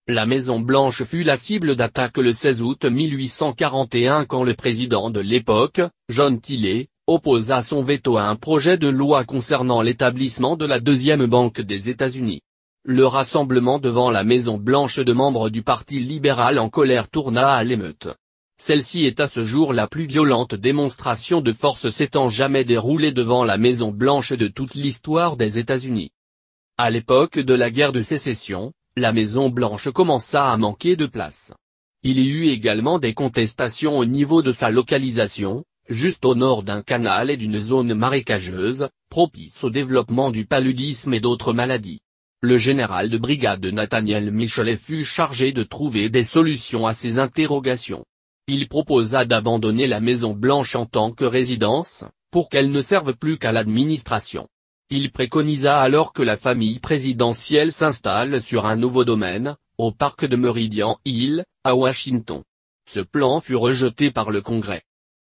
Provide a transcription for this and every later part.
La Maison-Blanche fut la cible d'attaque le 16 août 1841 quand le président de l'époque, John Tilley, opposa son veto à un projet de loi concernant l'établissement de la deuxième banque des États-Unis. Le rassemblement devant la Maison-Blanche de membres du Parti libéral en colère tourna à l'émeute. Celle-ci est à ce jour la plus violente démonstration de force s'étant jamais déroulée devant la Maison-Blanche de toute l'histoire des États-Unis. À l'époque de la guerre de sécession, la Maison-Blanche commença à manquer de place. Il y eut également des contestations au niveau de sa localisation, juste au nord d'un canal et d'une zone marécageuse, propice au développement du paludisme et d'autres maladies. Le général de brigade Nathaniel Michelet fut chargé de trouver des solutions à ces interrogations. Il proposa d'abandonner la Maison-Blanche en tant que résidence, pour qu'elle ne serve plus qu'à l'administration. Il préconisa alors que la famille présidentielle s'installe sur un nouveau domaine, au parc de Meridian Hill, à Washington. Ce plan fut rejeté par le Congrès.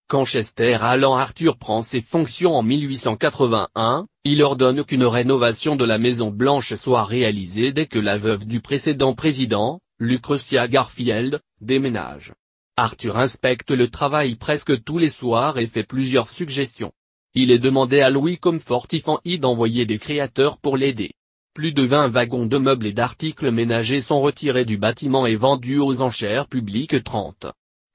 Quand Chester Alan Arthur prend ses fonctions en 1881, il ordonne qu'une rénovation de la Maison-Blanche soit réalisée dès que la veuve du précédent président, Lucretia Garfield, déménage. Arthur inspecte le travail presque tous les soirs et fait plusieurs suggestions. Il est demandé à Louis Comfort Tiffany d'envoyer des créateurs pour l'aider. Plus de 20 wagons de meubles et d'articles ménagers sont retirés du bâtiment et vendus aux enchères publiques 30.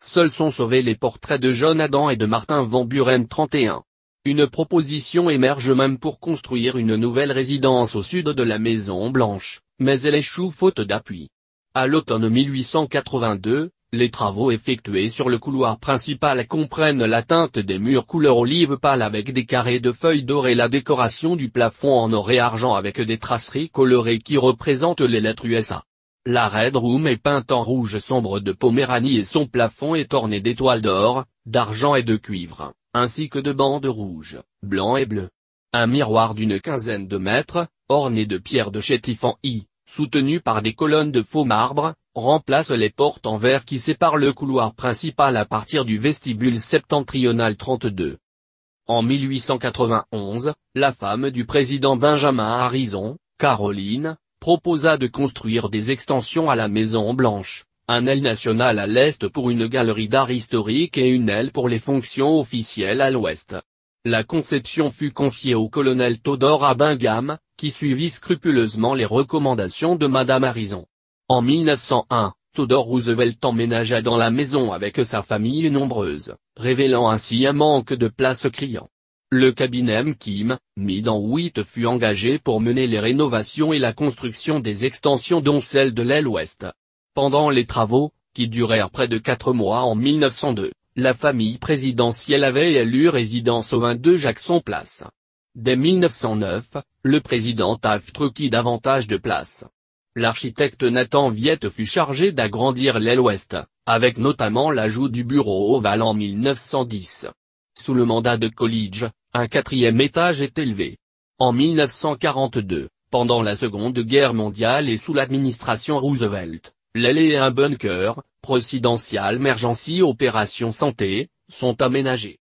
Seuls sont sauvés les portraits de John Adam et de Martin Van Buren 31. Une proposition émerge même pour construire une nouvelle résidence au sud de la Maison-Blanche, mais elle échoue faute d'appui. À l'automne 1882, les travaux effectués sur le couloir principal comprennent la teinte des murs couleur olive pâle avec des carrés de feuilles d'or et la décoration du plafond en or et argent avec des traceries colorées qui représentent les lettres USA. La Red Room est peinte en rouge sombre de Poméranie et son plafond est orné d'étoiles d'or, d'argent et de cuivre, ainsi que de bandes rouges, blancs et bleus. Un miroir d'une quinzaine de mètres, orné de pierres de chez Tiffany, soutenu par des colonnes de faux marbre, remplace les portes en verre qui séparent le couloir principal à partir du vestibule septentrional 32. En 1891, la femme du président Benjamin Harrison, Caroline, proposa de construire des extensions à la Maison-Blanche, un aile national à l'est pour une galerie d'art historique et une aile pour les fonctions officielles à l'ouest. La conception fut confiée au colonel Theodore Bingham, qui suivit scrupuleusement les recommandations de Madame Harrison. En 1901, Theodore Roosevelt emménagea dans la maison avec sa famille nombreuse, révélant ainsi un manque de place criant. Le cabinet McKim, Mid-en-Wheat fut engagé pour mener les rénovations et la construction des extensions dont celle de l'aile ouest. Pendant les travaux, qui durèrent près de 4 mois en 1902, la famille présidentielle avait élu résidence au 22 Jackson Place. Dès 1909, le président Taft requit davantage de place. L'architecte Nathan Viette fut chargé d'agrandir l'aile ouest, avec notamment l'ajout du bureau ovale en 1910. Sous le mandat de Coolidge, un 4e étage est élevé. En 1942, pendant la Seconde Guerre mondiale et sous l'administration Roosevelt, l'aile et un bunker, Presidential Emergency Operation Santé, sont aménagés.